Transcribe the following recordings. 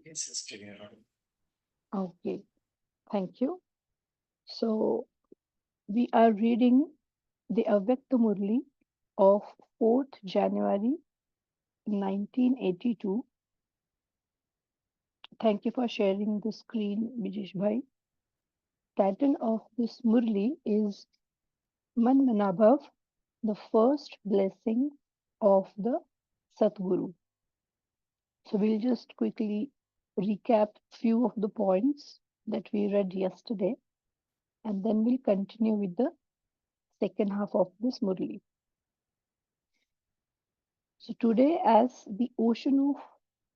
Yes, sister, you're audible. Okay, thank you. So we are reading the Avyakta Murli of 4th January 1982. Thank you for sharing the screen, Bijesh Bhai. Title of this Murli is Manmanabhav, the first blessing of the Satguru. So we'll just quickly recap few of the points that we read yesterday, and then we'll continue with the second half of this Murli. So today, as the ocean of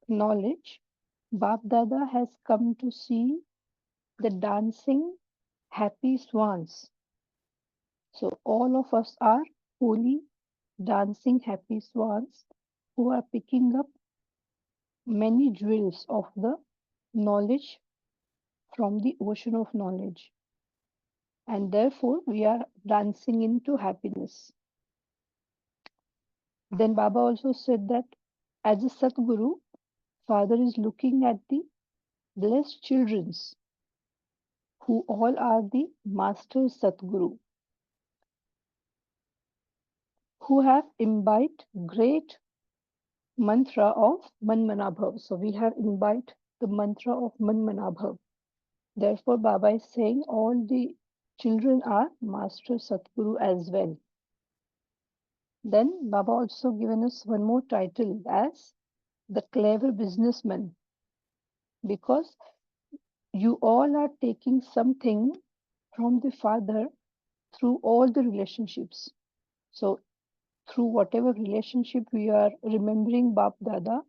knowledge, Bap Dada has come to see the dancing happy swans. So all of us are holy dancing happy swans who are picking up many jewels of the knowledge from the ocean of knowledge. And therefore, we are dancing into happiness. Then Baba also said that as a Satguru, Father is looking at the blessed children's who all are the Master Satguru, who have imbibed great mantra of Manmanabhav. So we have imbibed the mantra of Manmanabhav. Therefore, Baba is saying all the children are Master Satguru as well. Then Baba also given us one more title as the clever businessman, because you all are taking something from the Father through all the relationships. So through whatever relationship we are remembering Bap Dada,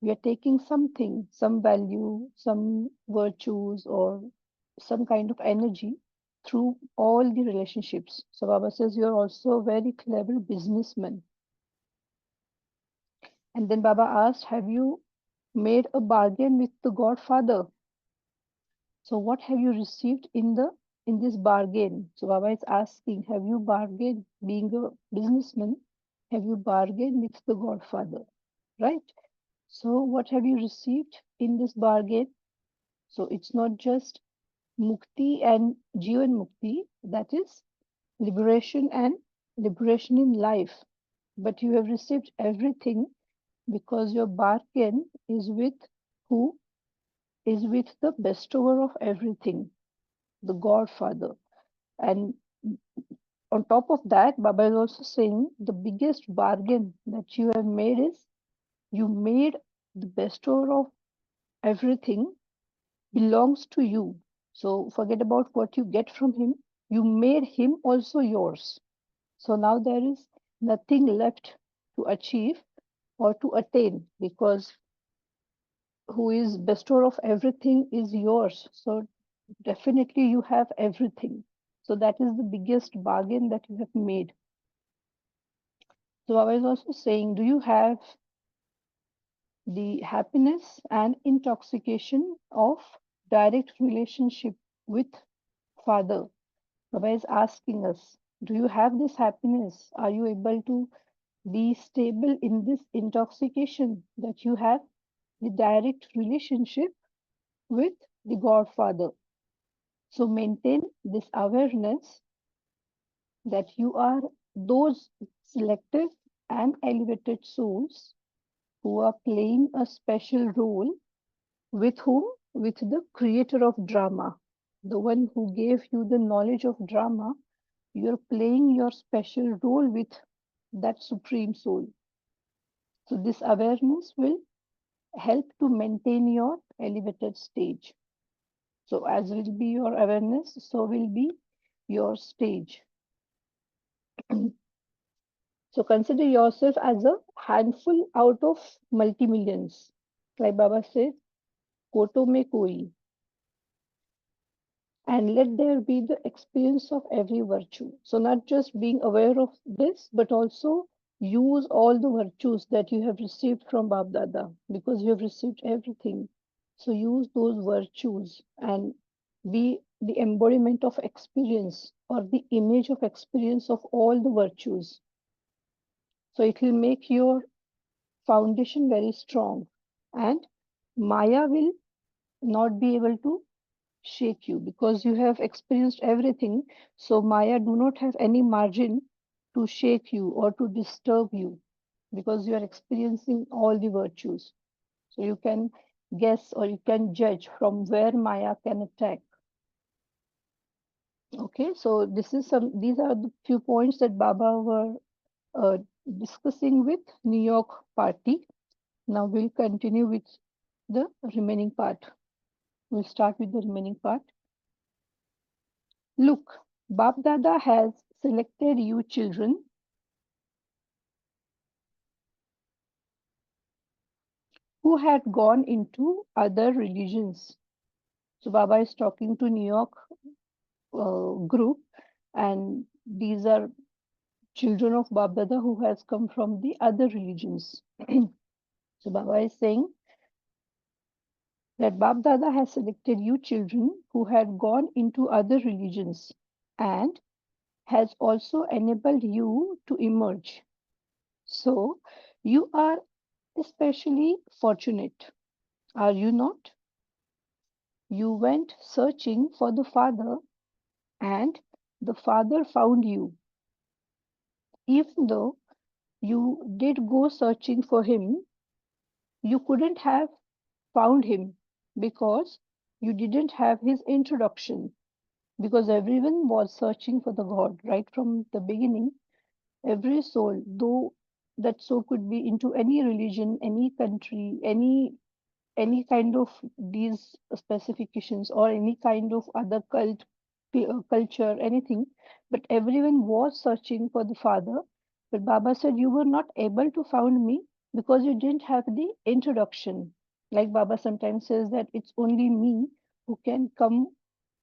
we are taking something, some value, some virtues, or some kind of energy through all the relationships. So Baba says you are also a very clever businessman. And then Baba asked, have you made a bargain with the Godfather? So what have you received in this bargain? So Baba is asking, have you bargained, being a businessman, have you bargained with the Godfather? Right? So what have you received in this bargain? So it's not just mukti and jivan mukti, that is liberation and liberation in life. But you have received everything because your bargain is with who? Is with the bestower of everything, the Godfather. And on top of that, Baba is also saying the biggest bargain that you have made is you made the bestower of everything belongs to you. So forget about what you get from him. You made him also yours. So now there is nothing left to achieve or to attain, because who is bestower of everything is yours. So definitely you have everything. So that is the biggest bargain that you have made. So I was also saying, do you have the happiness and intoxication of direct relationship with Father? Baba is asking us, do you have this happiness? Are you able to be stable in this intoxication that you have the direct relationship with the Godfather? So maintain this awareness that you are those selective and elevated souls who are playing a special role with whom? With the creator of drama, the one who gave you the knowledge of drama. You're playing your special role with that supreme soul. So this awareness will help to maintain your elevated stage. So as will be your awareness, so will be your stage. So consider yourself as a handful out of multi-millions. Like Baba says, koto mein koi. And let there be the experience of every virtue. So not just being aware of this, but also use all the virtues that you have received from Bab Dada, because you have received everything. So use those virtues and be the embodiment of experience or the image of experience of all the virtues. So it will make your foundation very strong. And Maya will not be able to shake you because you have experienced everything. So Maya do not have any margin to shake you or to disturb you because you are experiencing all the virtues. So you can guess or you can judge from where Maya can attack. Okay, so these are the few points that Baba were uh, discussing with New York party. Now we'll continue with the remaining part. We'll start with the remaining part. Look, Bap Dada has selected you children who had gone into other religions. So Baba is talking to New York group, and these are children of Bap Dada who has come from the other religions. So Baba is saying that Bap Dada has selected you children who had gone into other religions and has also enabled you to emerge. So you are especially fortunate, are you not? You went searching for the Father, and the Father found you. Even though you did go searching for him, you couldn't have found him because you didn't have his introduction. Because everyone was searching for the God right from the beginning. Every soul, though that soul could be into any religion, any country, any kind of these specifications or any kind of other culture, anything, but everyone was searching for the Father. But Baba said, you were not able to find me because you didn't have the introduction. Like Baba sometimes says that it's only me who can come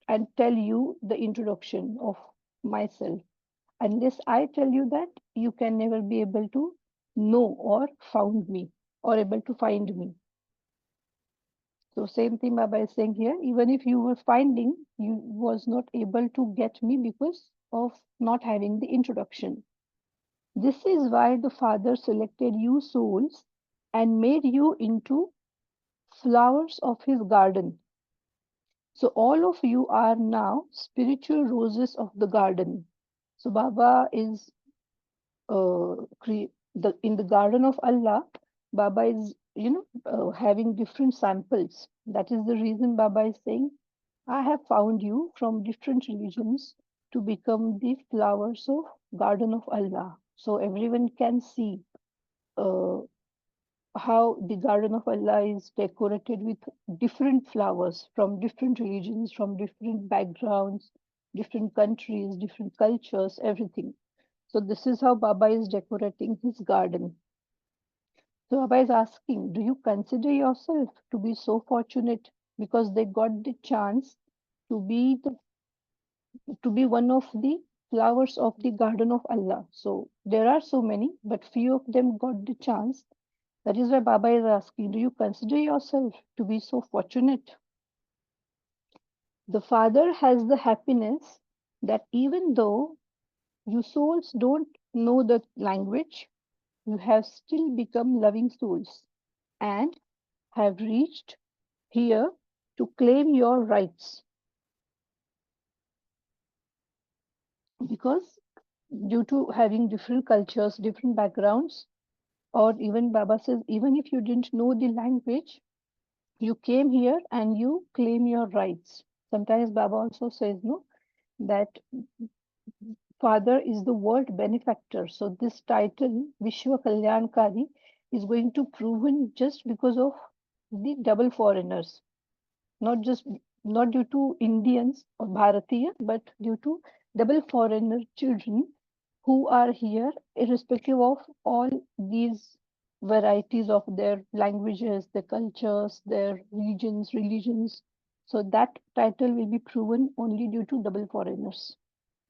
and tell you the introduction of myself. Unless I tell you that, you can never be able to know or found me or able to find me. So same thing Baba is saying here, even if you were finding, you was not able to get me because of not having the introduction. This is why the Father selected you souls and made you into flowers of his garden. So all of you are now spiritual roses of the garden. So Baba is in the garden of Allah. Baba is having different samples. That is the reason Baba is saying, I have found you from different religions to become the flowers of garden of Allah. So everyone can see uh, how the garden of Allah is decorated with different flowers from different religions, from different backgrounds, different countries, different cultures, everything. So this is how Baba is decorating his garden. So Baba is asking, do you consider yourself to be so fortunate because they got the chance to be one of the flowers of the garden of Allah? So there are so many, but few of them got the chance. That is why Baba is asking, do you consider yourself to be so fortunate? The Father has the happiness that even though you souls don't know the language, you have still become loving souls and have reached here to claim your rights. Because due to having different cultures, different backgrounds, or even Baba says, even if you didn't know the language, you came here and you claim your rights. Sometimes Baba also says, no, that Father is the world benefactor. So this title, Vishwa Kalyankari, is going to proven just because of the double foreigners, not just not due to Indians or Bharatiya, but due to double foreigner children who are here, irrespective of all these varieties of their languages, their cultures, their religions. So that title will be proven only due to double foreigners.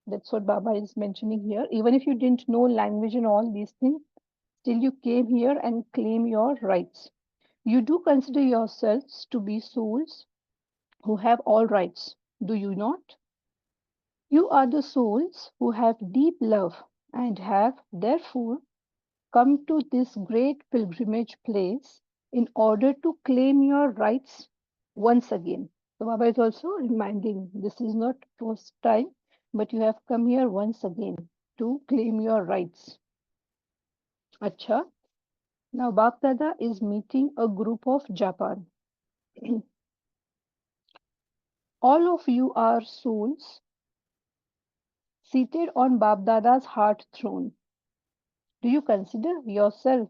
That's what Baba is mentioning here. Even if you didn't know language and all these things, still you came here and claim your rights. You do consider yourselves to be souls who have all rights, do you not? You are the souls who have deep love and have therefore come to this great pilgrimage place in order to claim your rights once again. So Baba is also reminding this is not first time, but you have come here once again to claim your rights. Acha. Now Bap Dada is meeting a group of Japan. All of you are souls seated on Bap Dada's heart throne. Do you consider yourself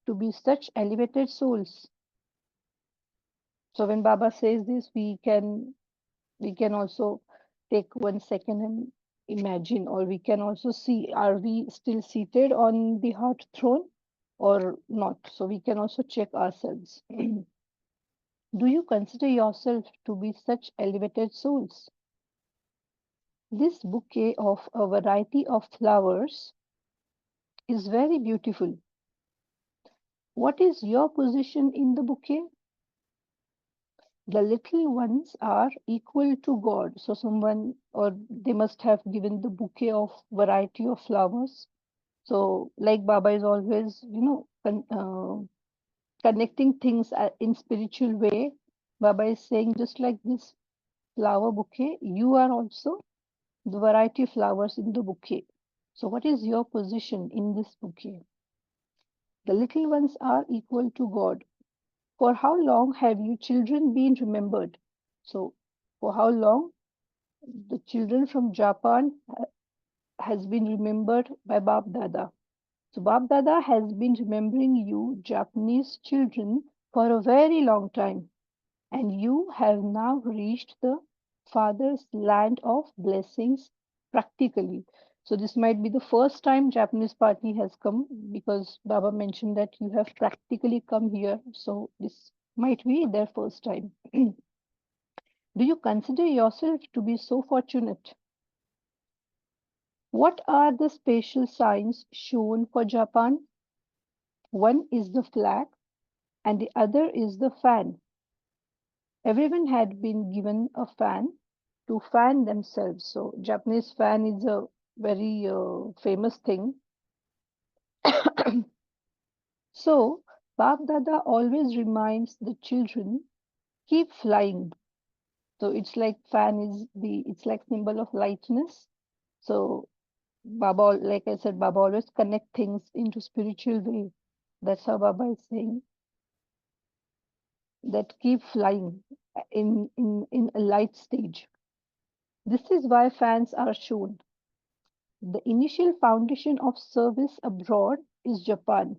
to be such elevated souls? So when Baba says this, we can also take 1 second and imagine, or we can also see, are we still seated on the heart throne or not? So we can also check ourselves. Do you consider yourself to be such elevated souls? This bouquet of a variety of flowers is very beautiful. What is your position in the bouquet? The little ones are equal to God. So someone, or they must have given the bouquet of variety of flowers. So like Baba is always, connecting things in spiritual way. Baba is saying just like this flower bouquet, you are also the variety of flowers in the bouquet. So what is your position in this bouquet? The little ones are equal to God. For how long have you children been remembered? So for how long the children from Japan has been remembered by Bap Dada? So Bap Dada has been remembering you Japanese children for a very long time, and you have now reached the Father's land of blessings practically. So this might be the first time Japanese party has come, because Baba mentioned that you have practically come here. So this might be their first time. Do you consider yourself to be so fortunate? What are the spatial signs shown for Japan? One is the flag and the other is the fan. Everyone had been given a fan to fan themselves. So Japanese fan is a very famous thing. So Bap Dada always reminds the children, keep flying. So it's like fan is it's like symbol of lightness. So Baba, like I said, Baba always connect things into spiritual way. That's how Baba is saying that keep flying in a light stage. This is why fans are shown. The initial foundation of service abroad is Japan.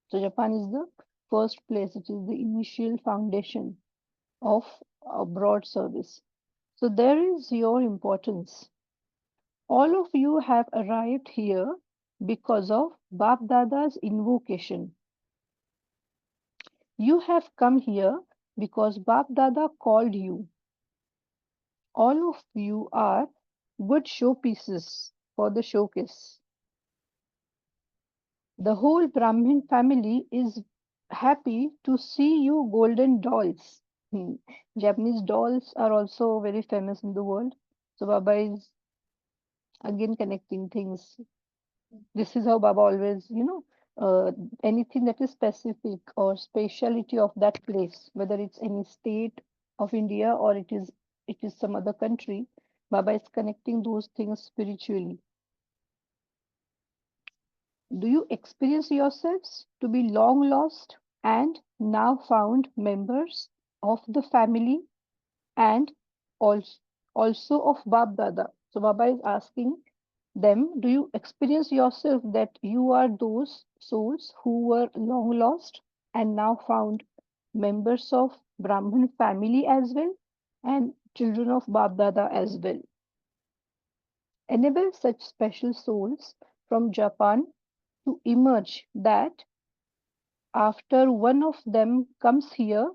So Japan is the first place. It is the initial foundation of abroad service. So there is your importance. All of you have arrived here because of Bap Dada's invocation. You have come here because Bap Dada called you. All of you are good showpieces for the showcase. The whole Brahmin family is happy to see you golden dolls. Hmm. Japanese dolls are also very famous in the world. So Baba is again connecting things. This is how Baba always, anything that is specific or speciality of that place, whether it's any state of India or it is some other country, Baba is connecting those things spiritually. Do you experience yourselves to be long lost and now found members of the family and also, also of Bab Dada? So Baba is asking them, do you experience yourself that you are those souls who were long lost and now found members of Brahman family as well and children of Bab Dada as well? Enable such special souls from Japan to emerge that after one of them comes here,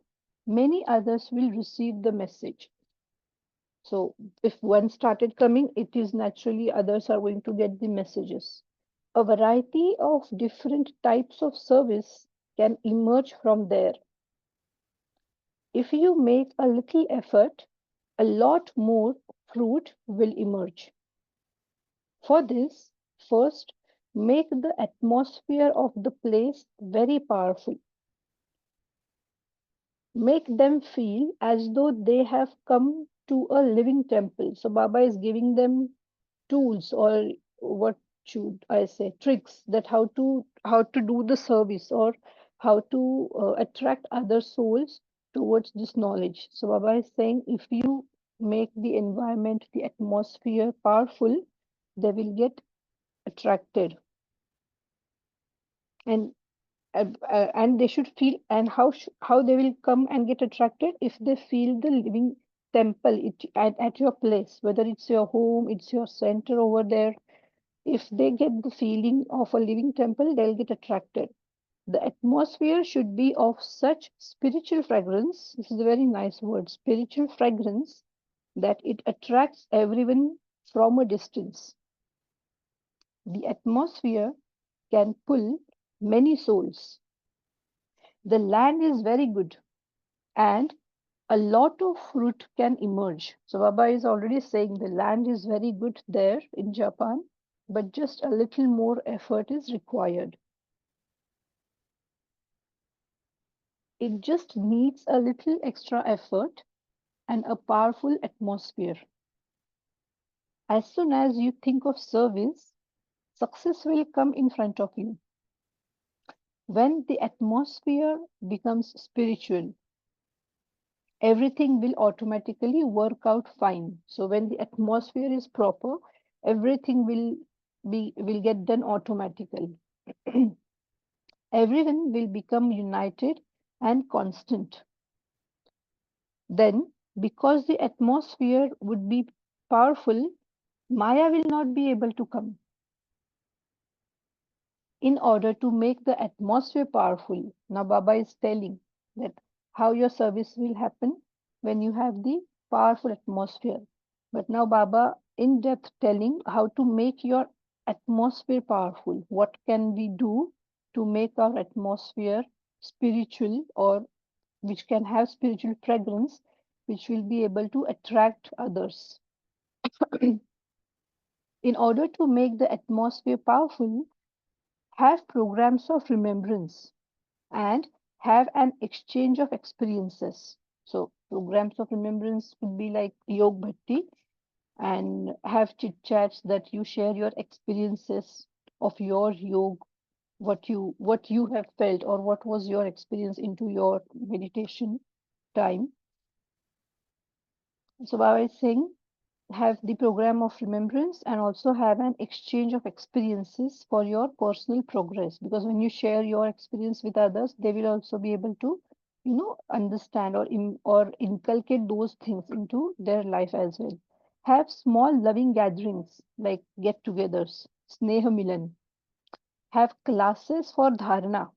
many others will receive the message. So if one started coming, it is naturally others are going to get the messages. A variety of different types of service can emerge from there. If you make a little effort, a lot more fruit will emerge. For this, first, make the atmosphere of the place very powerful. Make them feel as though they have come to a living temple. So Baba is giving them tools, or what should I say, tricks, that how to do the service, or how to attract other souls towards this knowledge. So Baba is saying, if you make the environment, the atmosphere powerful, they will get attracted. And and they should feel, and how they will come and get attracted, if they feel the living temple at your place, whether it's your home, it's your center over there. If they get the feeling of a living temple, they'll get attracted. The atmosphere should be of such spiritual fragrance, this is a very nice word, spiritual fragrance, that it attracts everyone from a distance. The atmosphere can pull many souls. The land is very good, and a lot of fruit can emerge. So Baba is already saying the land is very good there in Japan, but just a little more effort is required. It just needs a little extra effort and a powerful atmosphere. As soon as you think of service, success will come in front of you. When the atmosphere becomes spiritual, everything will automatically work out fine. So when the atmosphere is proper, everything will get done automatically. Everyone will become united and constant. Then, because the atmosphere would be powerful, Maya will not be able to come. In order to make the atmosphere powerful, now Baba is telling that how your service will happen when you have the powerful atmosphere. But now Baba in depth telling how to make your atmosphere powerful. What can we do to make our atmosphere spiritual, or which can have spiritual fragrance, which will be able to attract others. In order to make the atmosphere powerful, have programs of remembrance and have an exchange of experiences. So, programs of remembrance could be like Yog Bhakti, and have chit chats that you share your experiences of your yoga, what you have felt, or what was your experience into your meditation time. So, Baba is saying, have the program of remembrance and also have an exchange of experiences for your personal progress, because when you share your experience with others, they will also be able to understand, or inculcate those things into their life as well. Have small loving gatherings like get-togethers, sneha milan. Have classes for dharana,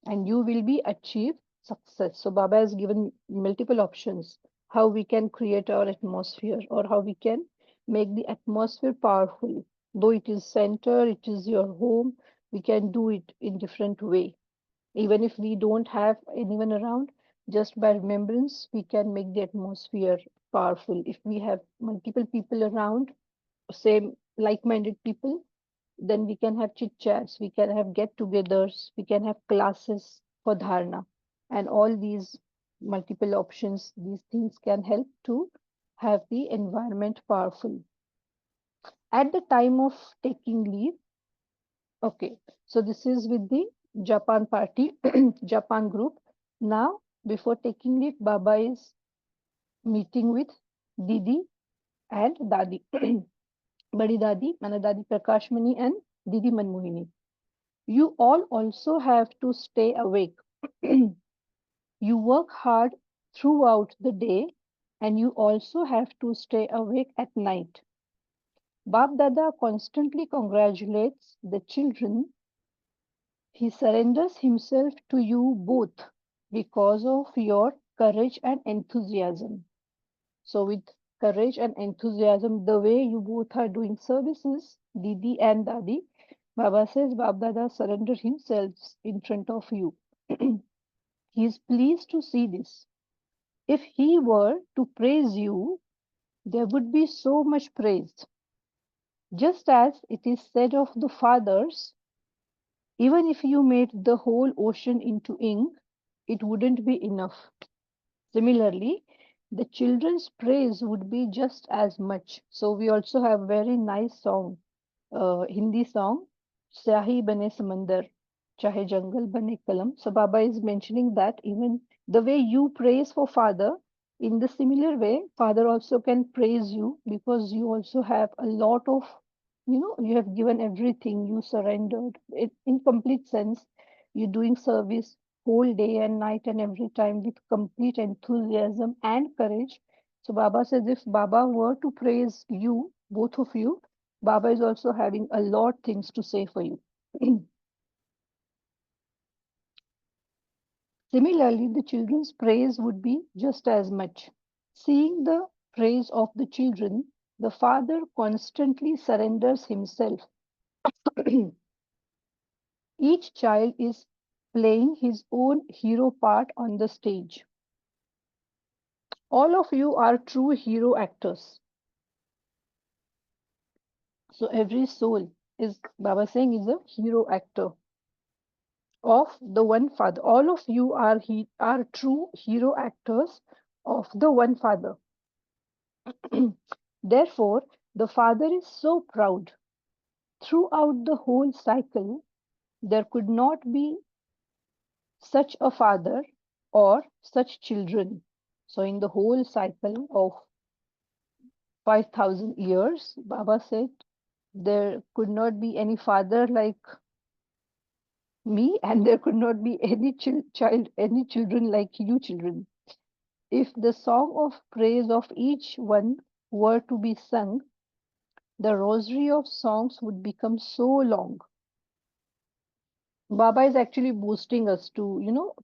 and you will be achieve success. So Baba has given multiple options how we can create our atmosphere, or how we can make the atmosphere powerful. Though it is center, it is your home, we can do it in different way. Even if we don't have anyone around, just by remembrance, we can make the atmosphere powerful. If we have multiple people around, same like-minded people, then we can have chit chats, we can have get togethers, we can have classes for dharana. And all these multiple options, these things can help to have the environment powerful. At the time of taking leave, okay, so this is with the Japan party, Japan group. Now, before taking leave, Baba is meeting with Didi and Dadi, Badi Dadi, Mana Dadi Prakashmani, and Didi Manmohini. You all also have to stay awake. You work hard throughout the day, and you also have to stay awake at night. Bab Dada constantly congratulates the children. He surrenders himself to you both because of your courage and enthusiasm. So, with courage and enthusiasm, the way you both are doing services, Didi and Dadi, Baba says Bab Dada surrendered himself in front of you. He is pleased to see this. If he were to praise you, there would be so much praise. Just as it is said of the fathers, even if you made the whole ocean into ink, it wouldn't be enough. Similarly, the children's praise would be just as much. So we also have very nice song, Hindi song, Syahi Bane Samandar, Chahe Jangal Bane Kalam. So Baba is mentioning that even the way you praise for Father, in the similar way, Father also can praise you because you also have a lot of, you have given everything, you surrendered it in complete sense. You're doing service whole day and night and every time with complete enthusiasm and courage. So Baba says if Baba were to praise you, both of you, Baba is also having a lot things to say for you. Similarly, the children's praise would be just as much. Seeing the praise of the children, the father constantly surrenders himself. Each child is playing his own hero part on the stage. All of you are true hero actors. So every soul is, Baba saying, is a hero actor of the one father. All of you are true hero actors of the one father. Therefore, the father is so proud. Throughout the whole cycle, there could not be such a father or such children. So, in the whole cycle of 5,000 years, Baba said, there could not be any father like me, and there could not be any any children like you children. If the song of praise of each one were to be sung, the rosary of songs would become so long. Baba is actually boosting us to,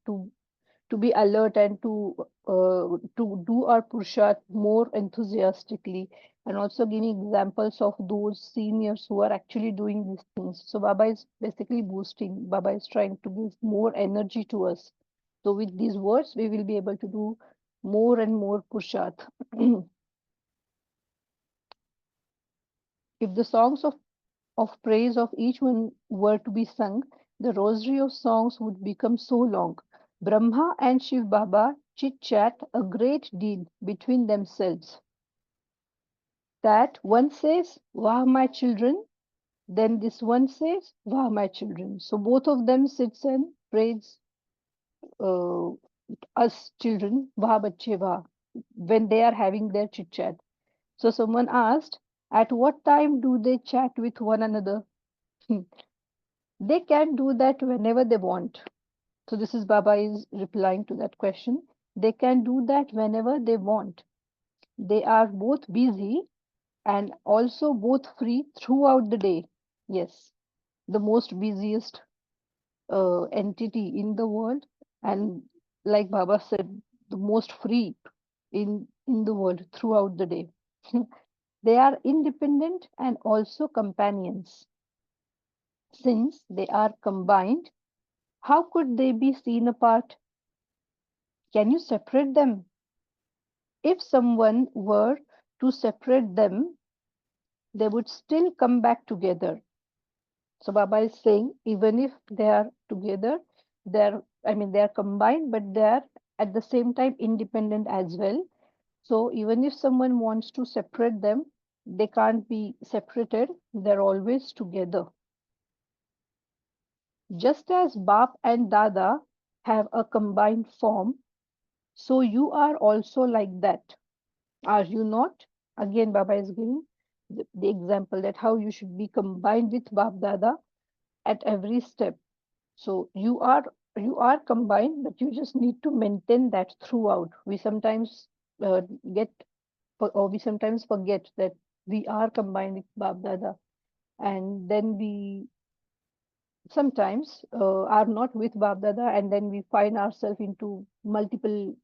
to be alert and to do our purushat more enthusiastically, and also giving examples of those seniors who are actually doing these things. So Baba is basically boosting. Baba is trying to give more energy to us. So with these words, we will be able to do more and more purushat. If the songs of praise of each one were to be sung, the rosary of songs would become so long. Brahma and Shiv Baba chit chat a great deal between themselves. That one says, Wah, my children, then this one says, Wah, my children. So both of them sits and praise uh, us children, Wah, bache, Wah, when they are having their chit chat. So someone asked, at what time do they chat with one another? They can do that whenever they want. So this is Baba is replying to that question. They can do that whenever they want. They are both busy and also both free throughout the day. Yes, the most busiest entity in the world, and like Baba said, the most free in the world throughout the day. They are independent and also companions. Since they are combined, how could they be seen apart? Can you separate them? If someone were to separate them, they would still come back together. So Baba is saying, even if they are together, they are combined, but they are at the same time independent as well. So even if someone wants to separate them, they can't be separated. They're always together. Just as Bap and Dada have a combined form, so you are also like that. Are you not? Again, Baba is giving the example that how you should be combined with Bap Dada at every step. So you are combined, but you just need to maintain that throughout. We sometimes uh, get or we sometimes forget that we are combined with Bap Dada, and then we sometimes are not with Bap Dada, and then we find ourselves into multiple,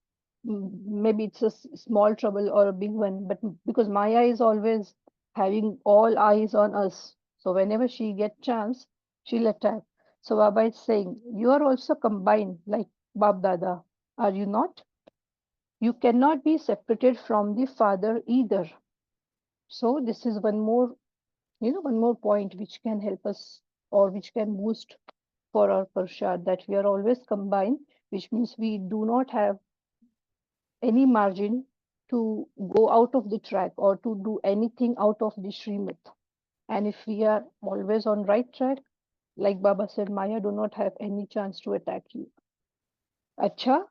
maybe it's a small trouble or a big one, but because Maya is always having all eyes on us, so whenever she get chance, she'll attack. So Baba is saying, you are also combined like Bap Dada, are you not? You cannot be separated from the Father either. So this is one more point which can help us or which can boost for our prasad, that we are always combined, which means we do not have any margin to go out of the track or to do anything out of the Srimad. And if we are always on right track, like Baba said, Maya do not have any chance to attack you. Acha,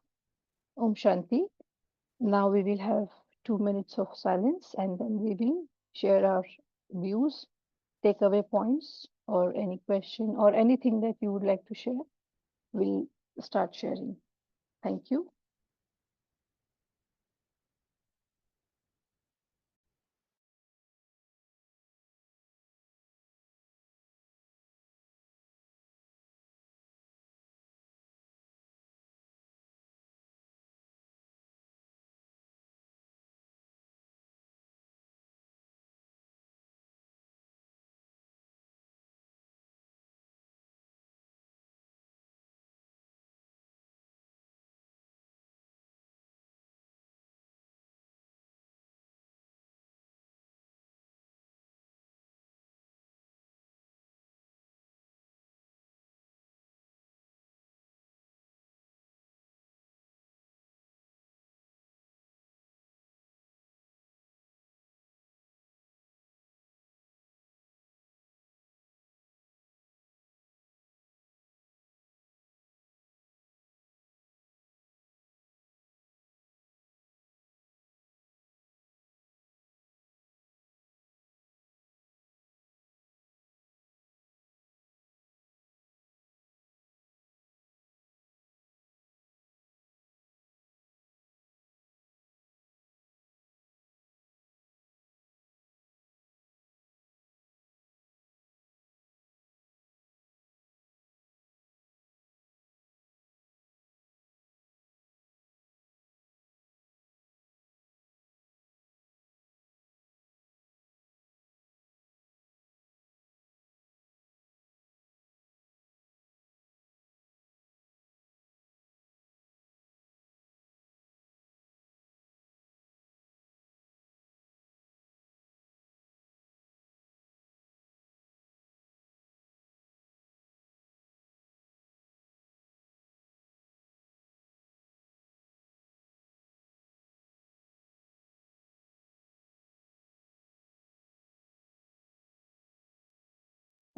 Om Shanti. Now we will have 2 minutes of silence and then we will share our views, takeaway points, or any question or anything that you would like to share. We'll start sharing. Thank you.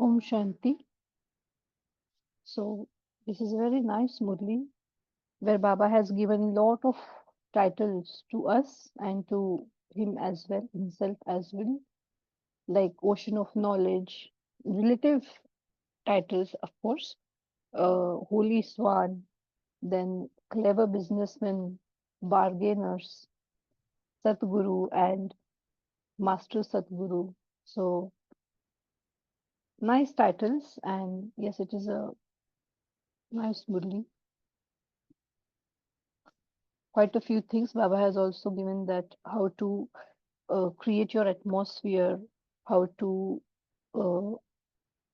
Om Shanti. So this is very nice, Murli, where Baba has given lot of titles to us and to him as well, himself as well, like Ocean of Knowledge, relative titles, of course, Holy Swan, then Clever Businessman, Bargainers, Satguru, and Master Satguru. So nice titles, and yes, it is a nice Murli. Quite a few things. Baba has also given that how to create your atmosphere, how to uh,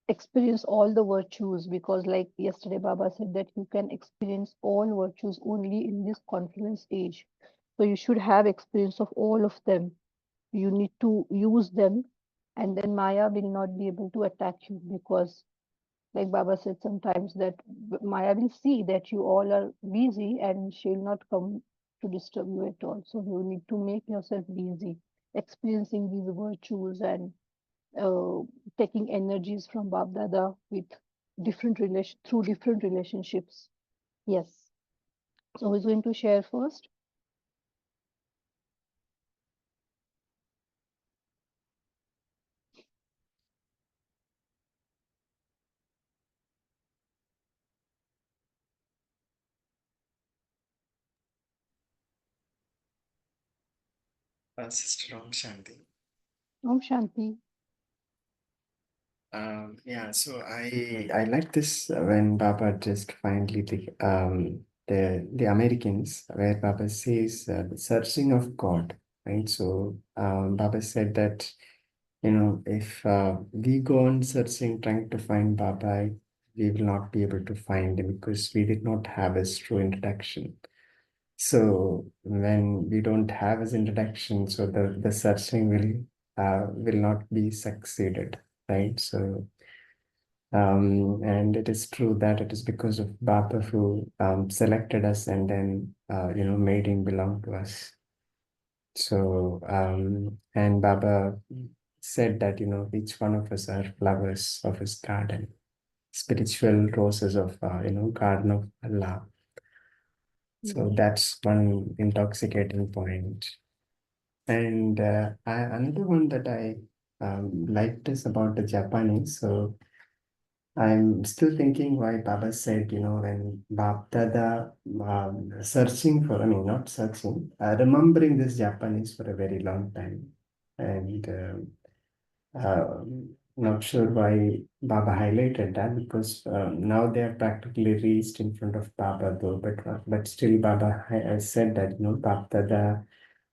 experience all the virtues, because like yesterday Baba said that you can experience all virtues only in this confluence age. So you should have experience of all of them. You need to use them, and then Maya will not be able to attack you, because like Baba said sometimes that Maya will see that you all are busy and she'll not come to disturb you at all. So you need to make yourself busy, experiencing these virtues and uh, taking energies from Bab Dada with different relation through different relationships. Yes. So who's going to share first? Sister Om Shanti. Om Shanti. Yeah, so I like this when Baba just finally the Americans where Baba says the searching of God, right? So Baba said that if we go on searching trying to find Baba, we will not be able to find him because we did not have his true introduction. So when we don't have his introduction, so the searching will not be succeeded, right? So And it is true that it is because of Baba who selected us and then made him belong to us. So and Baba said that each one of us are flowers of his garden, spiritual roses of garden of Allah. So that's one intoxicating point. And another one that I liked is about the Japanese. So I'm still thinking why Baba said, when Bab Dada searching for, I mean, not searching, remembering this Japanese for a very long time. And not sure why Baba highlighted that because now they are practically reached in front of Baba though, but still Baba has said that, Bab Dada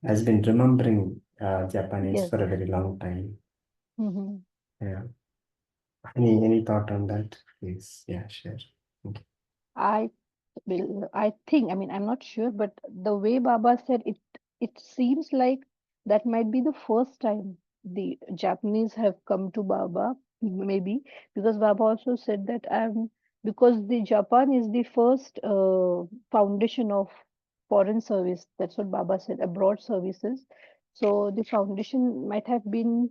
has been remembering Japanese Yes. for a very long time. Mm-hmm. Yeah. Any thought on that, please? Yeah, share. Okay. I I think, I mean, I'm not sure, but the way Baba said it, it seems like that might be the first time the Japanese have come to Baba, maybe, because Baba also said that because the Japan is the first foundation of foreign service. That's what Baba said, abroad services. So the foundation might have been,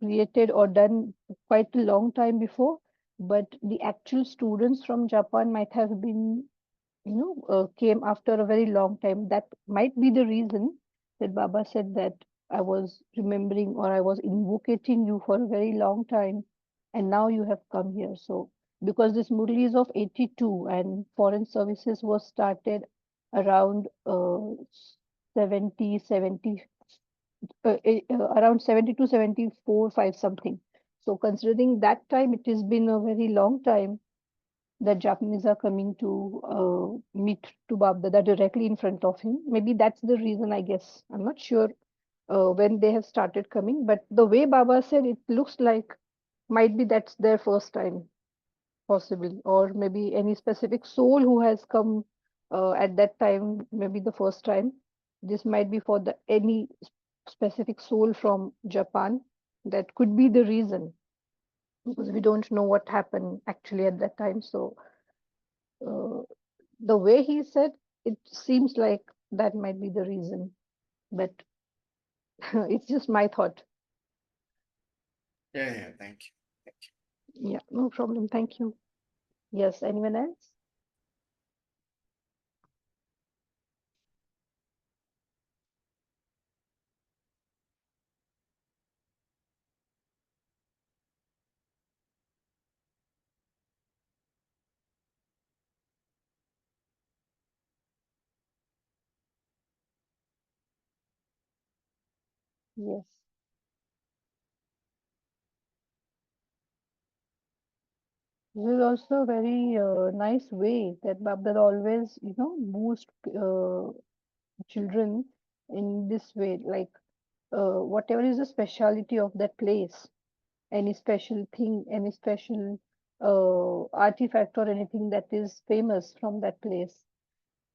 created or done quite a long time before, but the actual students from Japan might have been, came after a very long time. That might be the reason that Baba said that I was remembering or I was invocating you for a very long time, and now you have come here. So, because this Murli is of 82 and foreign services was started around 70, 70 around 72, 74, 5 something. So considering that time, it has been a very long time that Japanese are coming to meet to Babdada directly in front of him. Maybe that's the reason, I guess. I'm not sure when they have started coming, but the way Baba said, it looks like might be that's their first time, possibly, or maybe any specific soul who has come at that time, maybe the first time. This might be for the any specific soul from Japan. That could be the reason because we don't know what happened actually at that time. So uh, the way he said, it seems like that might be the reason. But it's just my thought. Yeah, yeah, thank you. Thank Yeah, no problem. Thank you. Yes, anyone else? Yes. This is also a very nice way that Babdad always, boost children in this way, like whatever is the speciality of that place, any special thing, any special artifact or anything that is famous from that place,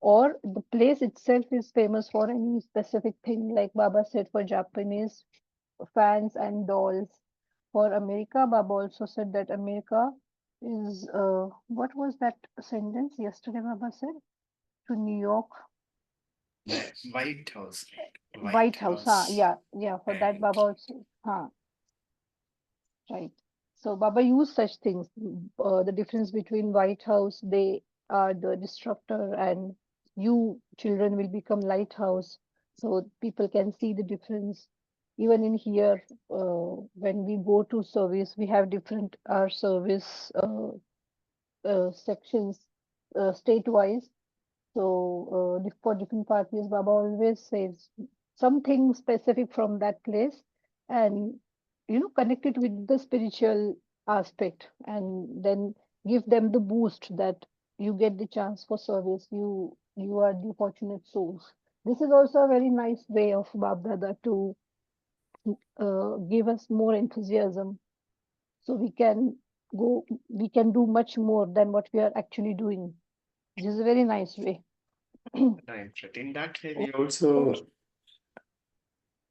or the place itself is famous for any specific thing, like Baba said for Japanese fans and dolls. For America, Baba also said that America is, what was that sentence yesterday Baba said? To New York, you. The White House, right? White White House. Huh? House Yeah, yeah. For that, and Baba also. Huh, right. So Baba used such things. The difference between White House, they are the disruptor, and you children will become lighthouse. So people can see the difference. Even in here, when we go to service, we have different our service sections state-wise. So for different parties, Baba always says something specific from that place, and connect it with the spiritual aspect, and then give them the boost that you get the chance for service. You are the fortunate souls. This is also a very nice way of Bab Dada to give us more enthusiasm, so we can do much more than what we are actually doing. This is a very nice way. right. But in that way, we Om, also,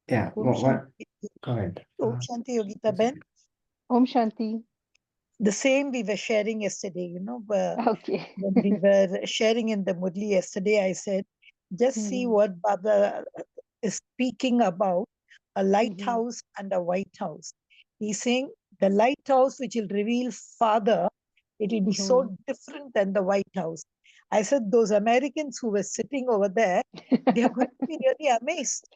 yeah, Om what? Shanti, Go ahead. Om Shanti Yogita Ben. Om Shanti. The same we were sharing yesterday, Okay. when we were sharing in the Murli yesterday, I said, just see Mhm. what Baba is speaking about a Mhm. lighthouse and a white house. He's saying the lighthouse, which will reveal Father, it will be Mhm. so different than the White House. I said, those Americans who were sitting over there, they are going to be really amazed.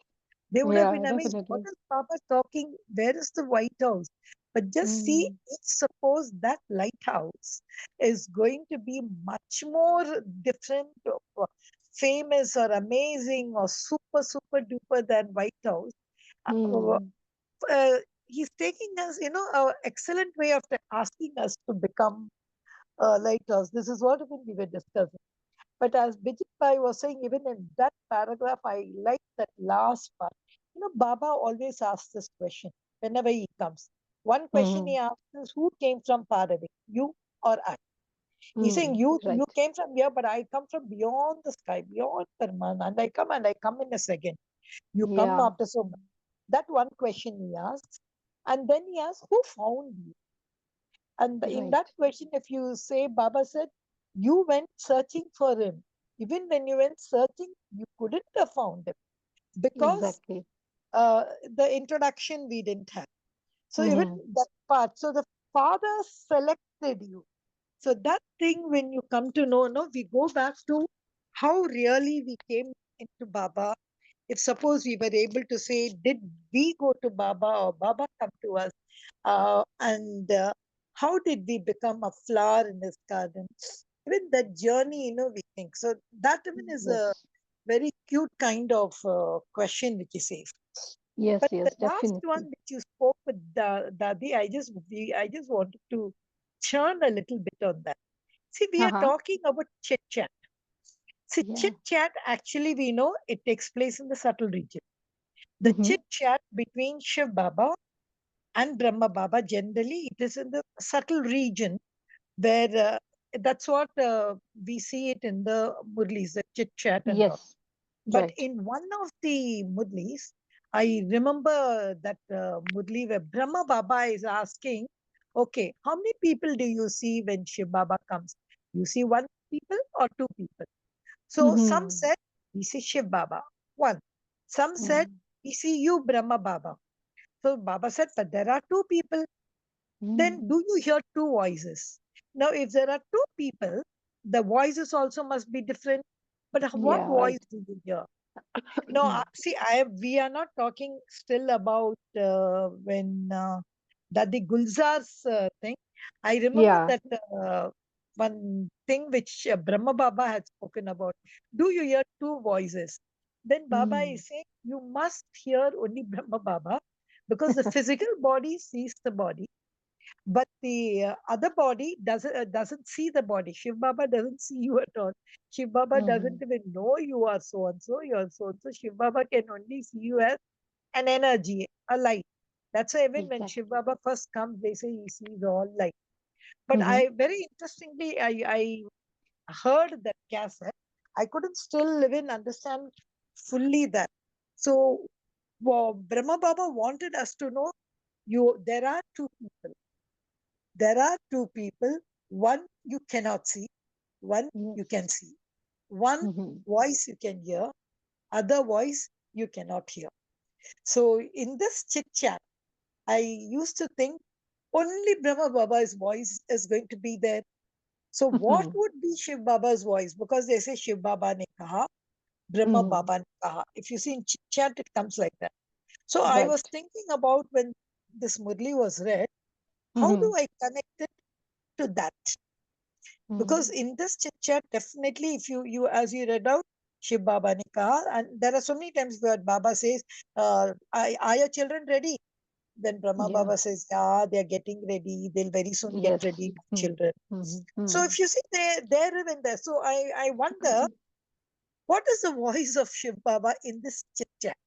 They would have Yeah, been amazed. What definitely. is Papa talking? Where is the White House? But just see, Mm. let's suppose that lighthouse is going to be much more different, or famous, or amazing, or super, super duper than White House. Uh, Mm. uh, he's taking us, an excellent way of asking us to become a lighthouse. This is what even we were discussing. But as Bijit Bhai was saying, even in that paragraph, I like that last part. Baba always asks this question whenever he comes. One question he Mhm. asks is, who came from far away, you or I? He's saying, Mm. you Right. came from here, but I come from beyond the sky, beyond Parman, and I come in a second. You come Yeah. after so much. That one question he asks. And then he asks, who found you? And in that Right. question, if you say, Baba said, you went searching for him. Even when you went searching, you couldn't have found him because Exactly. the introduction we didn't have. So even Mhm. that part, so the Father selected you. So that thing, when you come to know, no, we go back to how really we came into Baba. If suppose we were able to say, did we go to Baba or Baba come to us? And how did we become a flower in his garden? Even that journey, we think. So that even is a Yes. very cute kind of question which you say. Yes, But the yes, last one definitely. which you spoke with Dadi, I just wanted to churn a little bit on that. See, we are Uh-huh. talking about chit chat. See, chit Yeah. chat actually we know it takes place in the subtle region. The Mhm. chit chat between Shiv Baba and Brahma Baba, generally it is in the subtle region where that's what we see it in the Murlis, the chit chat and all. Yes. But Right. in one of the Murlis, I remember that Murli where Brahma Baba is asking, okay, how many people do you see when Shiv Baba comes? You see one people or two people? So some Mhm. said, we see Shiv Baba, one. Some said, Mm. we see you, Brahma Baba. So Baba said, but there are two people. Mm. Then do you hear two voices? Now, if there are two people, the voices also must be different. But what Yeah, voice right. do you hear? No, see, we are not talking still about when that the Gulzar's thing. I remember Yeah. that one thing which Brahma Baba had spoken about. Do you hear two voices? Then Baba Mm. is saying you must hear only Brahma Baba because the physical body sees the body, but the other body doesn't see the body. Shiv Baba doesn't see you at all. Shiv Baba doesn't Mhm. even know you are so and so, you are so and so. Shiv Baba can only see you as an energy, a light. That's why even when Shiv Exactly. Baba first comes, they say he sees all light. But Mhm. I very interestingly, I heard that cassette. I couldn't still even understand fully that. So Brahma Baba wanted us to know there are two people. There are two people. One you cannot see, one you Yes. can see. One Mhm. voice you can hear, other voice you cannot hear. So in this chit chat, I used to think only Brahma Baba's voice is going to be there. So what Mhm. would be Shiv Baba's voice? Because they say Shiv Baba ne kaha, Brahma Mhm. Baba ne kaha. If you see in chit chat, it comes like that. So I was Right. thinking about when this Murli was read, how do Mhm. I connect it to that? Because Mhm. in this chit chat, definitely, if you as you read out, Shiv Baba ne kaha, and there are so many times where Baba says, are your children ready? Then Brahma Yeah. Baba says, yeah, they're getting ready. They'll very soon get Yes. ready, my Mhm. children. Mhm. So Mhm. if you see, they're even there. So I wonder, what is the voice of Shiv Baba in this chit chat?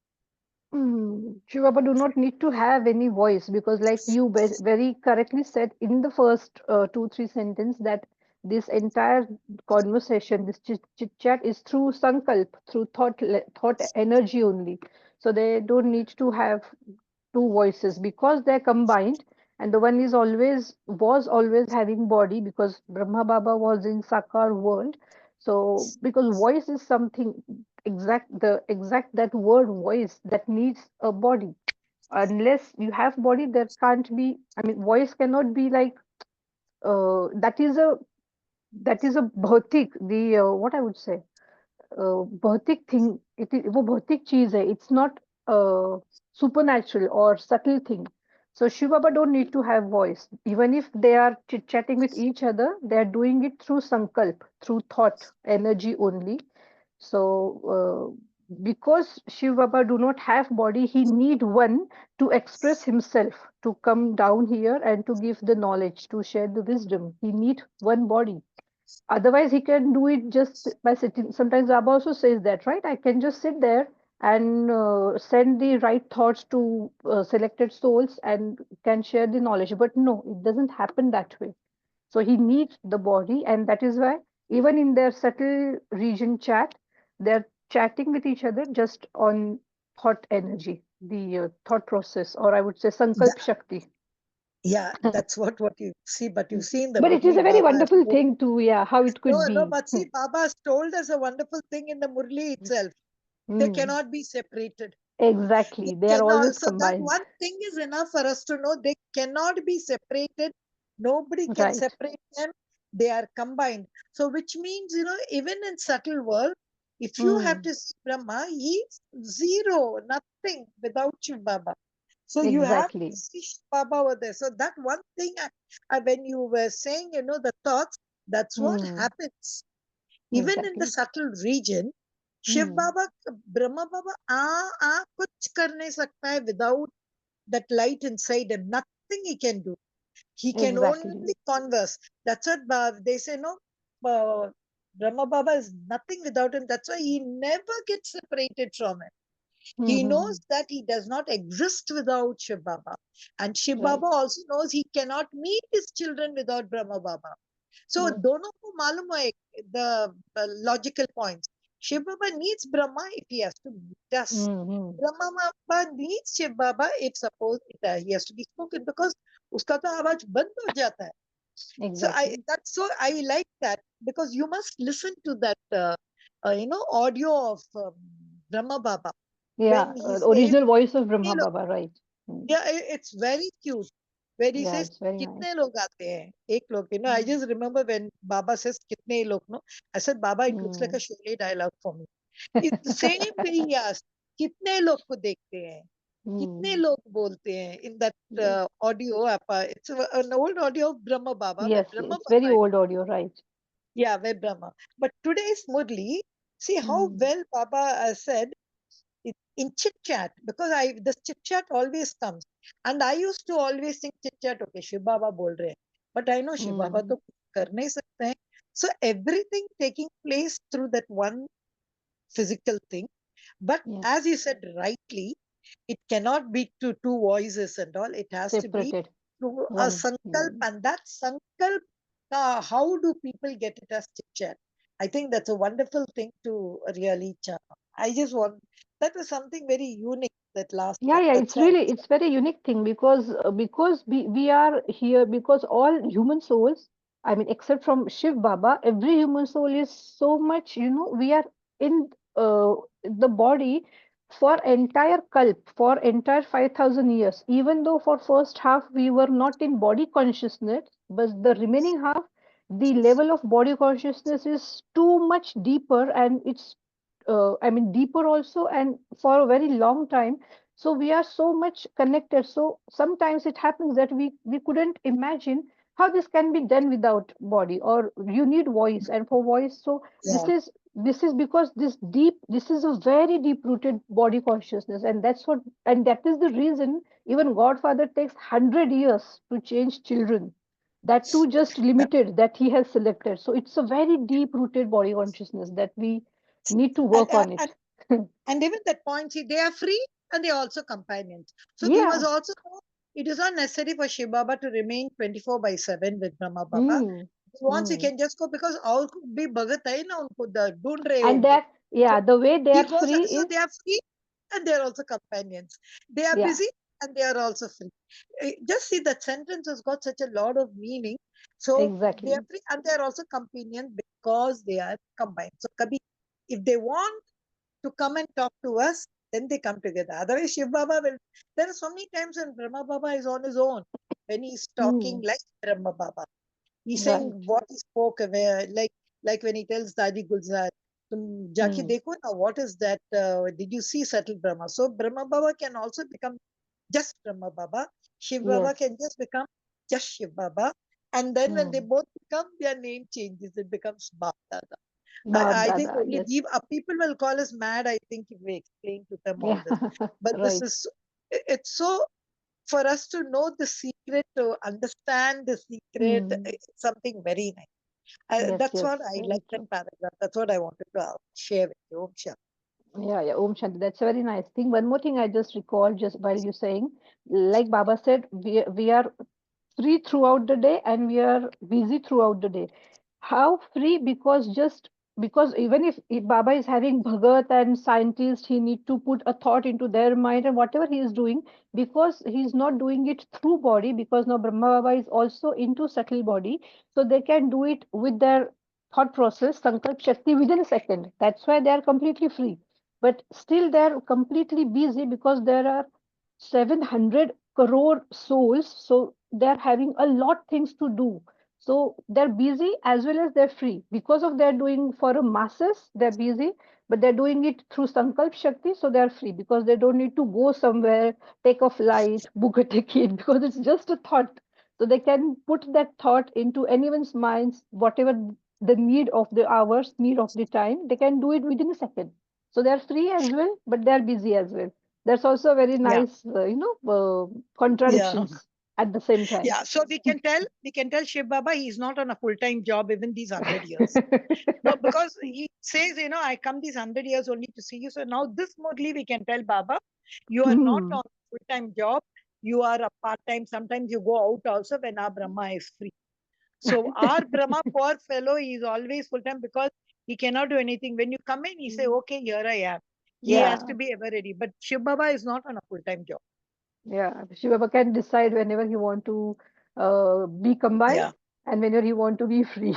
Mm, Shivaba do not need to have any voice because, like you very correctly said in the first two, three sentence, that this entire conversation, this chit chat is through sankalp, through thought energy only. So they don't need to have two voices because they're combined. and the one is was always having body, because Brahma Baba was in Sakar world. So because voice is something exact that word voice that needs a body. Unless you have body, there can't be, I mean, voice cannot be like, that is a bhautik, the what I would say, भौतिक thing, वो भौतिक चीज है, it's not uh, supernatural or subtle thing. So Shiv Baba don't need to have voice. Even if they are chit chatting with each other, they are doing it through sankalp, through thought energy only. So because Shiv Baba do not have body, he need one to express himself, to come down here and to give the knowledge, to share the wisdom. He need one body. Otherwise, he can do it just by sitting. Sometimes Baba also says that, right? I can just sit there and send the right thoughts to selected souls and can share the knowledge. But no, it doesn't happen that way. So he needs the body, and that is why even in their subtle region chat, they're chatting with each other just on thought energy, the thought process, or I would say Sankalp Shakti. Yeah, that's what you see. But you see in the But it is Murli, a very Baba has wonderful told, thing to, yeah, how it no, could no, be. but see, Baba has told us a wonderful thing in the Murli itself. They Hmm. cannot be separated. They Exactly. They are cannot. always So that combined. one thing is enough for us to know they cannot be separated. Nobody can Right. separate them. They are combined. So which means, even in subtle world, if you have Mm, to see Brahma, he's zero, nothing without Shiv Baba. So you have to exactly. see Shiv Baba over there. So that one thing, when you were saying, the thoughts, that's what Mm, happens. Even in the exactly. subtle region, Shiv Mm, बाबा ब्रह्मा बाबा कुछ कर नहीं सकता है without that light inside him. Nothing he can do. He can exactly. only converse. That's what they say. No, uh, Brahma Baba is nothing without him. That's why he never gets separated from him. He Mm-hmm. knows that he does not exist without Shiv Baba. And Shiv Right. Baba also knows he cannot meet his children without Brahma Baba. So Yes. दोनों को मालूम है the logical points. Shiv Baba needs Brahma if he has to meet us. Mm-hmm. Brahma Baba needs Shiv Baba if suppose he has to be spoken, because उसका तो आवाज बंद हो जाता है. So Exactly. I like that, because you must listen to that audio of Brahma Baba Yeah. when he says Original voice of "कितने Brahma लोग," Baba. Right. Mm. yeah, it's very cute. When he Yeah, says it's very nice. कितने लोग आते हैं, एक लोग, I Mm. just remember when Baba says कितने लोग, no, I said, Baba, it looks like a Mm. Sholay dialogue for me. It's the same way he asked, कितने लोग को देखते हैं, कितने Mm. लोग बोलते हैं, in that Yes. audio. It's an old audio of Brahma Baba, where Yes. Brahma It's very Baba, old audio. Right. yeah, where Brahma. But today's Murli, see how Mm. well Baba said in chit chat, because this chit chat always comes, and I used to always think chit chat, okay, Shiv Baba bol rahe hain, but I know Shiv Baba Mm. to kar nahi sakte hain. So everything taking place through that one physical thing. But Yes. as you said rightly, it cannot be two voices and all. It has to be Separated. through a One. sankalp, Mm. and that sankalp, how do people get it as chit chat? I think that's a wonderful thing to really chant. I just want, that was something very unique that last Yeah, time. yeah, That's it's why. really, it's very unique thing, because we are here, because all human souls, I mean, except from Shiv Baba, every human soul is so much, we are in the body for entire kalp, for entire 5,000 years. Even though for first half we were not in body consciousness, but the remaining half, the level of body consciousness is too much deeper, and it's I mean, deeper also, and for a very long time. So we are so much connected. So sometimes it happens that we couldn't imagine how this can be done without body, or you need voice, and for voice. So Yeah. this is because this is a very deep rooted body consciousness, and that is the reason even Godfather takes 100 years to change children. That too just limited that he has selected. So it's a very deep rooted body consciousness that we need to And, work and, on it. and and even that point, see, they are free and they are also companions. So he was Yeah. also, it is not necessary for Shiv Baba to remain 24/7 with Brahma Baba. Mm, Once he mm. can just go, because और भी भगत है ना उनको ढूंढ रहे And होंगे. that, yeah, So the way they he are goes, free so is, they are free and they are also companions. They are yeah, busy and they are also free. Just see, that sentence has got such a lot of meaning. So Exactly. they are free and they are also companions because they are combined. So Kabhi, if they want to come and talk to us, then they come together. Otherwise, Shiv Baba will. There are so many times when Brahma Baba is on his own, when he's talking like Brahma Baba. He's saying Right. what he spoke away, like when he tells Dadi Gulzar, "Tum जाके देखो ना, what is that? Did you see subtle Brahma?" So Brahma Baba can also become just Brahma Baba. Shiv Baba Yes. can just become just Shiv Baba. And then when they Hmm. both become, their name changes. It becomes Baba Dada. Bab I think Dada. only Yes. we, people will call us mad, I think, if we explain to them all Yeah. this. But this Right. is, it's so, for us to know the secret, to understand the secret, Hmm. it's something very nice. Yes. That's Yes. what I Very like that true. paragraph. That's what I wanted to share with you. Om Shanti. Yeah, yeah, Om Shanti. That's a very nice thing. One more thing I just recalled just while you saying, like Baba said, we are free throughout the day and we are busy throughout the day. How free? Because just because even if Baba is having Bhagat and scientists, he need to put a thought into their mind and whatever he is doing, because he is not doing it through body, because now Brahma Baba is also into subtle body, so they can do it with their thought process, Sankalp Shakti within a second. That's why they are completely free. But still they are completely busy because there are 700 crore souls, so they're having a lot things to do, so they're busy as well as they're free because of they're doing for a masses, they're busy, but they're doing it through Sankalp Shakti, so they're free because they don't need to go somewhere, take a flight, book a ticket, because it's just a thought. So they can put that thought into anyone's minds, whatever the need of the hours, need of the time, they can do it within a second. So they're free as well, but they're busy as well. That's also a very Yeah. nice, Yeah. contradictions at the same time. Yeah. So we can tell Shiv Baba he's not on a full-time job even these 100 years. No, because he says, I come these 100 years only to see you. So now this Murli we can tell Baba, you are not Hmm. on full-time job. You are a part-time. Sometimes you go out also when our Brahma is free. So our Brahma, poor fellow, he is always full-time because he cannot do anything. When you come in, he say, okay, here I am. He has Yeah, to be ever ready. But Shiv Baba is not on a full-time job. yeah. Shiva can decide whenever he want to be combined Yeah. and whenever he want to be free.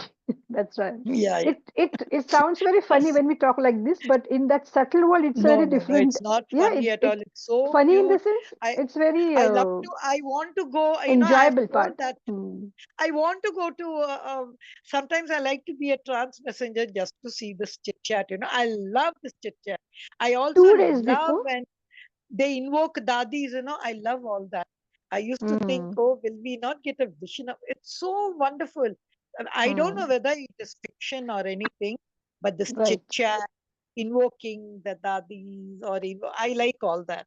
That's right. Yeah. Yeah. It sounds very funny when we talk like this, but in that subtle world, it's a No, very no, no. different. It's not Yeah, funny at all. it It's so funny in the cute. sense I it's very I love to. I want to go. I have enjoyable told part. that Hmm. I want to go to. Sometimes I like to be a trance messenger just to see this chit chat. I love this chit chat. I also 2 days love before. when they invoke dadis. I love all that. I used to think, Hmm. oh, will we not get a vision of? It's so wonderful. And I don't know Hmm. whether it is fiction or anything, but this chit Right. chat, invoking the dadis, I like all that.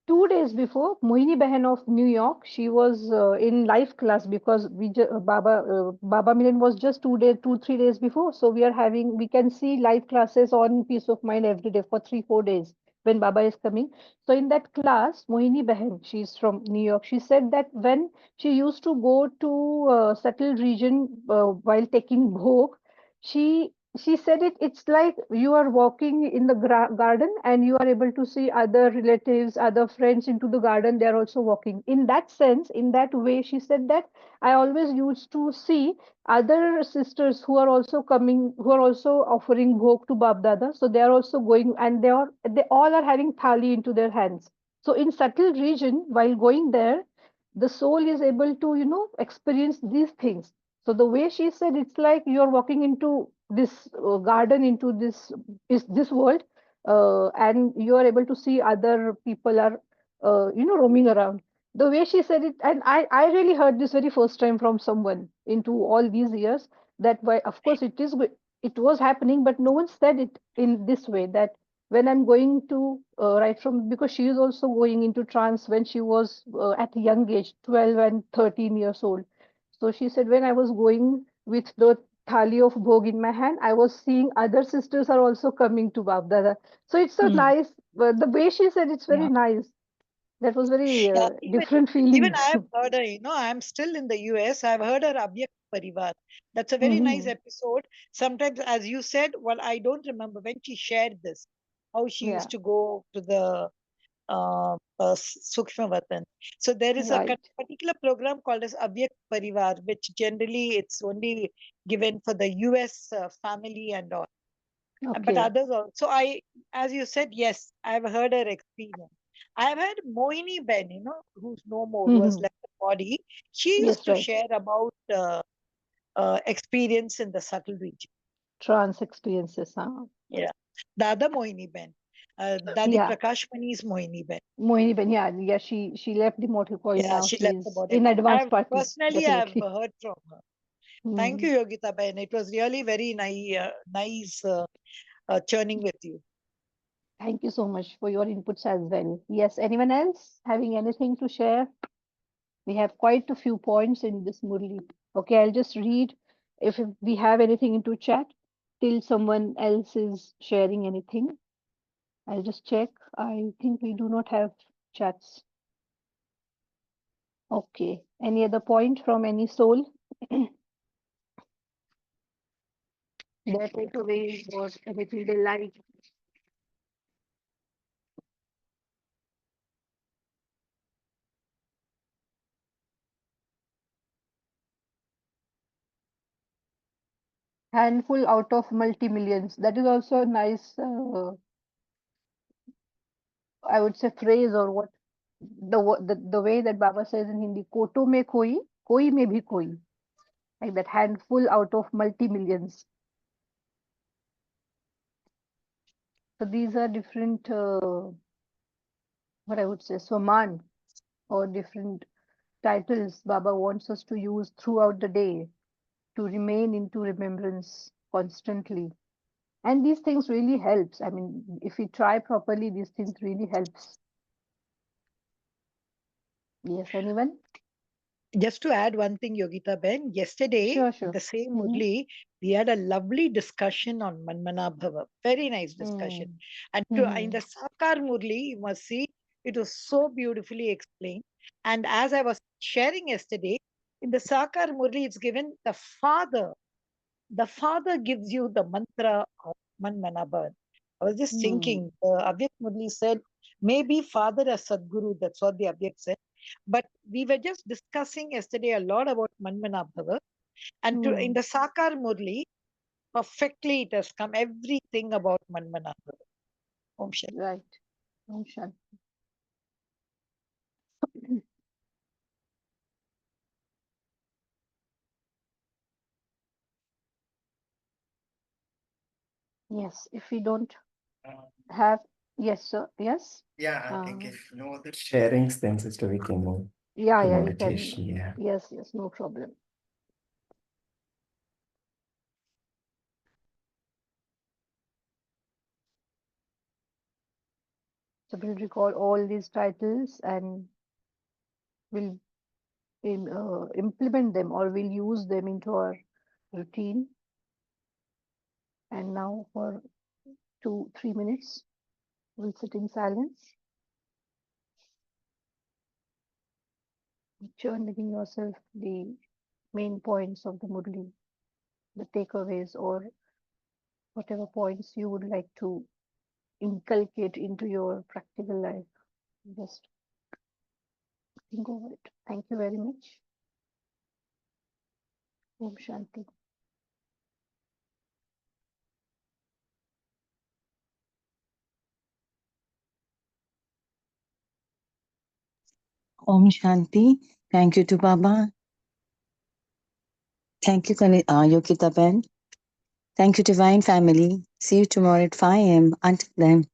2 days before, Mohini Behan of New York, she was in live class because Baba Milan was just 2 days, 3 days before. So we can see live classes on Peace of Mind every day for 3, 4 days when Baba is coming. So in that class, Mohini Behan, she's from New York, she said that when she used to go to settled region while taking bhog, she said it's like you are walking in the garden and you are able to see other relatives, other friends into the garden, they are also walking in that sense, in that way. She said that I always used to see other sisters who are also coming, who are also offering bhog to Bab Dada, so they are also going and they all are having thali into their hands. So in subtle region, while going there, the soul is able to experience these things. So the way she said, it's like you're walking into this garden, into this world, and you are able to see other people are, roaming around. The way she said it, and I really heard this very first time from someone into all these years. That why, of course, it was happening, but no one said it in this way. That when I'm going to right from, because she is also going into trance when she was at a young age, 12 and 13 years old. So she said, when I was going with the thali of bhog in my hand, I was seeing other sisters are also coming to Bab Dada. So it's so Hmm. nice. The way she said, it's very Yeah. nice. That was very Yeah, different even feeling. I have heard her, I'm still in the US. I've heard her Abhyak Parivar. That's a very nice Mhm. episode. Sometimes, as you said, well, I don't remember when she shared this, how she Yeah. used to go to the Sukshma Vatan. So there is a Right. particular program called as Avyak Parivar, which generally it's only given for the US family and all. But Okay. others also. As you said, yes, I've heard her experience. I've heard Moini Ben, who's no more, who has Mhm. left the body. She Yes, used to right. share about experience in the subtle region. Trance experiences, huh? Yeah. The other Moini Ben, Dadi Yeah. Prakash Mani's Moini Ben. Mohini Ben, yeah, she left the mortal coil. Yeah, Now she left the she's body. in advanced party, I've definitely. heard from her. Thank Mhm. you, Yogita Ben. It was really very nice churning with you. Thank you so much for your inputs as well. Yes, anyone else having anything to share? We have quite a few points in this Murli. Okay, I'll just read if we have anything into chat till someone else is sharing anything. I'll just check. I think we do not have chats. Okay. Any other point from any soul? Their takeaways or anything they like? Handful out of multi-millions. That is also a nice, I would say, phrase or what the way that Baba says in Hindi, "Koto mein koi mein bhi koi." Like that, handful out of multi-millions. So these are different, what I would say, swaman or different titles Baba wants us to use throughout the day to remain into remembrance constantly. And these things really helps. I mean, if we try properly, these things really helps. Yes, anyone? Just to add one thing, Yogita Ben, yesterday Sure, in sure. the same Mm-hmm. Murli, we had a lovely discussion on Manmanabhav, very nice discussion. Mm. And in Mm-hmm. the Sakar Murli, you must see, it was so beautifully explained. And as I was sharing yesterday, in the Sakar Murli, it's given the father gives you the mantra of Manmanabhav. I was just Mm. thinking, Avyak Murli said, maybe father as Sadguru, that's what the Avyak said. But we were just discussing yesterday a lot about Manmanabhava. And in Mm. the Sakar Murli, perfectly it has come everything about Manmanabhava. Om Shanti. Right. Om Shanti. Yes, if we don't have, yes, sir. Yes. Yeah, I think Uh, if no other sharings, then sister, we can move yeah, to yeah, we can. meditation. Yeah. Yes, yes, no problem. So we'll recall all these titles and we'll implement them or we'll use them into our routine. And now for 2-3 minutes, we'll sit in silence, journaling yourself the main points of the Murli, the takeaways, or whatever points you would like to inculcate into your practical life. Just think over it. Thank you very much. Om Shanti. Om Shanti. Thank you to Baba. Thank you, Yogita Ben. Thank you, Divine Family. See you tomorrow at 5 a.m. Until then,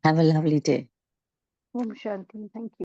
have a lovely day. Om Shanti. Thank you.